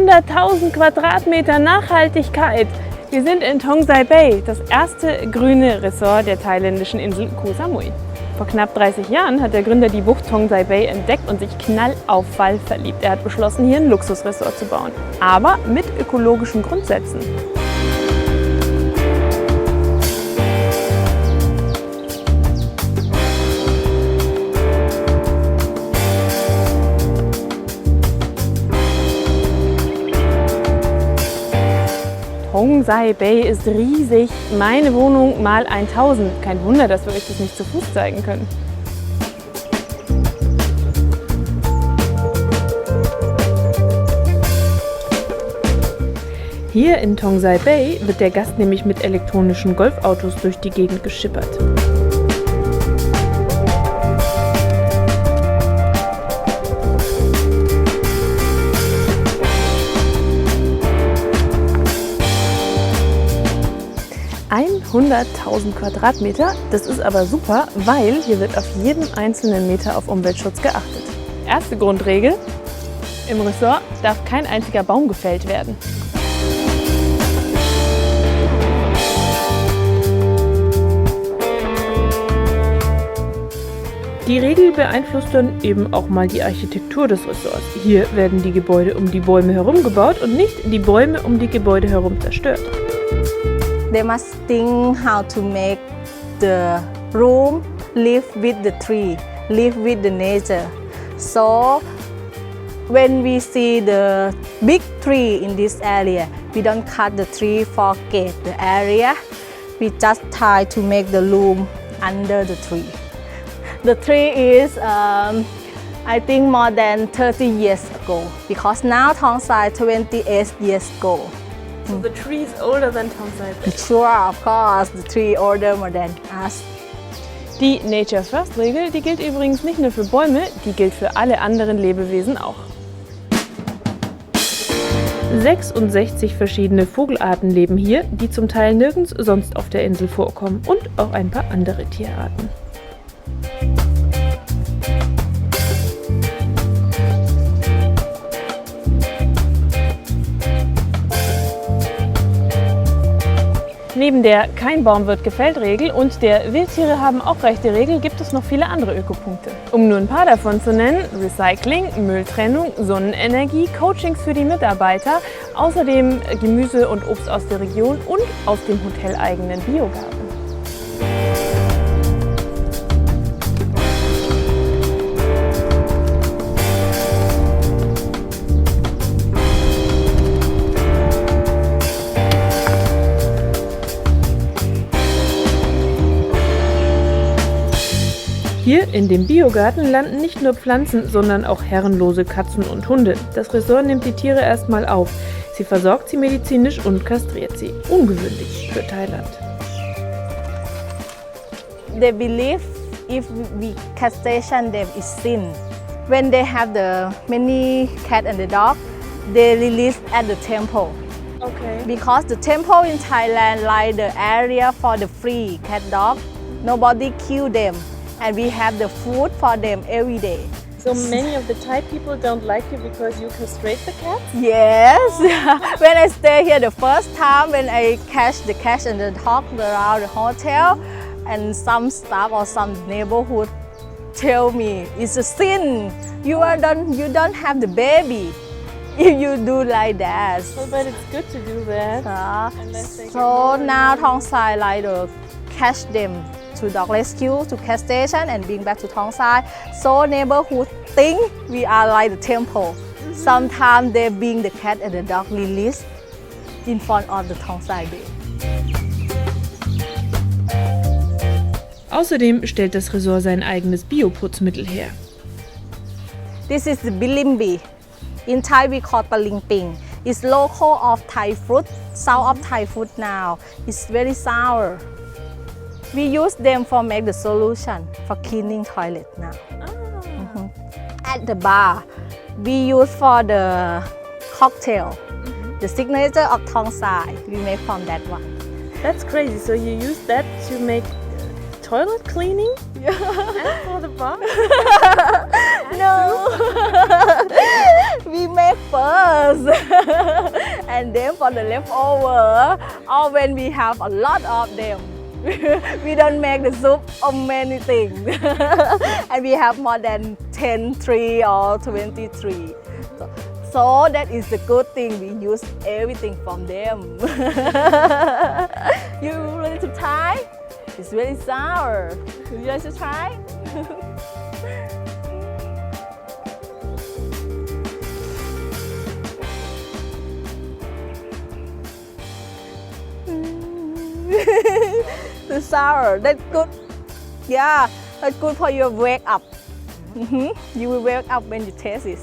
100.000 Quadratmeter Nachhaltigkeit. Wir sind in Tong Sai Bay, das erste grüne Ressort der thailändischen Insel Koh Samui. Vor knapp 30 Jahren hat der Gründer die Bucht Tong Sai Bay entdeckt und sich knall auf Fall verliebt. Er hat beschlossen, hier ein Luxusressort zu bauen, aber mit ökologischen Grundsätzen. Tong Sai Bay ist riesig. Meine Wohnung mal 1000. Kein Wunder, dass wir euch das nicht zu Fuß zeigen können. Hier in Tong Sai Bay wird der Gast nämlich mit elektronischen Golfautos durch die Gegend geschippert. (100.000 Quadratmeter, das ist aber super, weil hier wird auf jeden einzelnen Meter auf Umweltschutz geachtet. Erste Grundregel: Im Ressort darf kein einziger Baum gefällt werden. Die Regel beeinflusst dann eben auch mal die Architektur des Ressorts. Hier werden die Gebäude um die Bäume herum gebaut und nicht die Bäume um die Gebäude herum zerstört. They must think how to make the room live with the tree, live with the nature. So when we see the big tree in this area, we don't cut the tree, forget the area. We just try to make the room under the tree. The tree is, I think, more than 30 years ago, because now Tong Sai 28 years ago. So the tree is older than Tong Sai Bay. Sure, of course, the tree older more than us. Die Nature First Regel, die gilt übrigens nicht nur für Bäume, die gilt für alle anderen Lebewesen auch. 66 verschiedene Vogelarten leben hier, die zum Teil nirgends sonst auf der Insel vorkommen, und auch ein paar andere Tierarten. Neben der Kein Baum wird gefällt Regel und der Wildtiere haben auch Rechte Regel gibt es noch viele andere Ökopunkte. Um nur ein paar davon zu nennen: Recycling, Mülltrennung, Sonnenenergie, Coachings für die Mitarbeiter, außerdem Gemüse und Obst aus der Region und aus dem hoteleigenen Biogarten. Hier in dem Biogarten landen nicht nur Pflanzen, sondern auch herrenlose Katzen und Hunde. Das Ressort nimmt die Tiere erstmal auf. Sie versorgt sie medizinisch und kastriert sie. Ungewöhnlich für Thailand. They believe if we castration them is sin. When they have the many cat and the dog, they release at the temple. Okay. Because the temple in Thailand like the area for the free cat dog, nobody kill them. And we have the food for them every day. So many of the Thai people don't like you because you castrate the cats? Yes. When I stay here the first time, when I catch the cat and the dog around the hotel, and some staff or some neighborhood tell me it's a sin. You don't have the baby if you do like that. Well, but it's good to do that. So now Tong Sai like to catch them to dog rescue, to castration and bring back to Tong Sai. So neighborhood think we are like the temple. Sometimes they bring the cat and the dog release in front of the Tong Sai Bay. Außerdem stellt das Ressort sein eigenes Bioputzmittel her. This is the bilimbi. In Thai we call palingping. It's local of Thai fruit, south of Thai fruit now. It's very sour. We use them for make the solution for cleaning toilet now. At the bar, we use for the cocktail. The signature of Tong Sai, we make from that one. That's crazy. So you use that to make toilet cleaning? Yeah. And for the bath? No. We make first. And then for the leftover, or when we have a lot of them, we don't make the soup of many things. And we have more than 10 tree or 23. So that is the good thing. We use everything from them. You ready to try? It's very sour. Would you like to try? The sour, that's good. Yeah, that's good for your wake up. You will wake up when you taste it.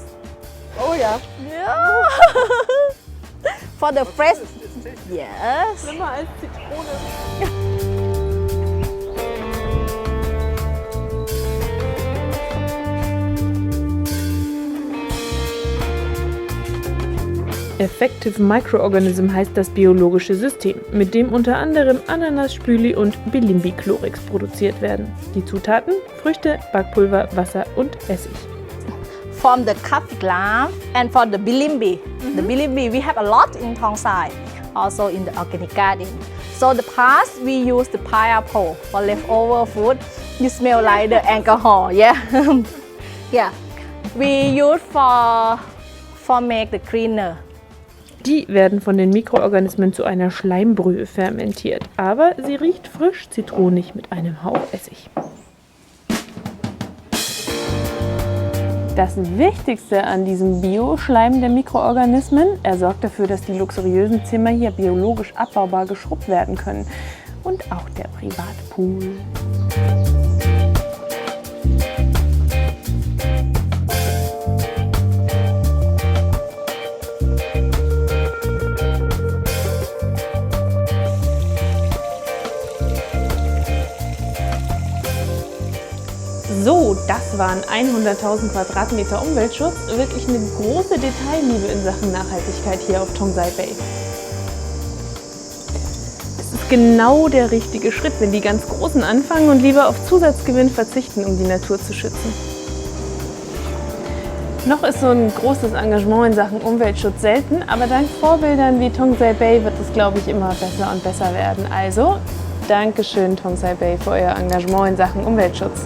Oh ja. Yeah. For the fresh. Yes. Schlimmer als Zitrone. Effective Microorganism heißt das biologische System, mit dem unter anderem Ananas-Spüli und Bilimbi-Chlorix produziert werden. Die Zutaten: Früchte, Backpulver, Wasser und Essig. From the coffee ground and for the bilimbi. The bilimbi we have a lot in Tongsai, also in the organic garden. So the past we use the pineapple for leftover food. You smell like the alcohol, yeah. Yeah. We use for make the cleaner. Die werden von den Mikroorganismen zu einer Schleimbrühe fermentiert, aber sie riecht frisch zitronig mit einem Hauch Essig. Das Wichtigste an diesem Bio-Schleim der Mikroorganismen: er sorgt dafür, dass die luxuriösen Zimmer hier biologisch abbaubar geschrubbt werden können. Und auch der Privatpool. So, das waren 100.000 Quadratmeter Umweltschutz. Wirklich eine große Detailliebe in Sachen Nachhaltigkeit hier auf Tongzai Bay. Es ist genau der richtige Schritt, wenn die ganz Großen anfangen und lieber auf Zusatzgewinn verzichten, um die Natur zu schützen. Noch ist so ein großes Engagement in Sachen Umweltschutz selten, aber dank Vorbildern wie Tongzai Bay wird es, glaube ich, immer besser und besser werden. Also, Dankeschön Tongzai Bay für euer Engagement in Sachen Umweltschutz.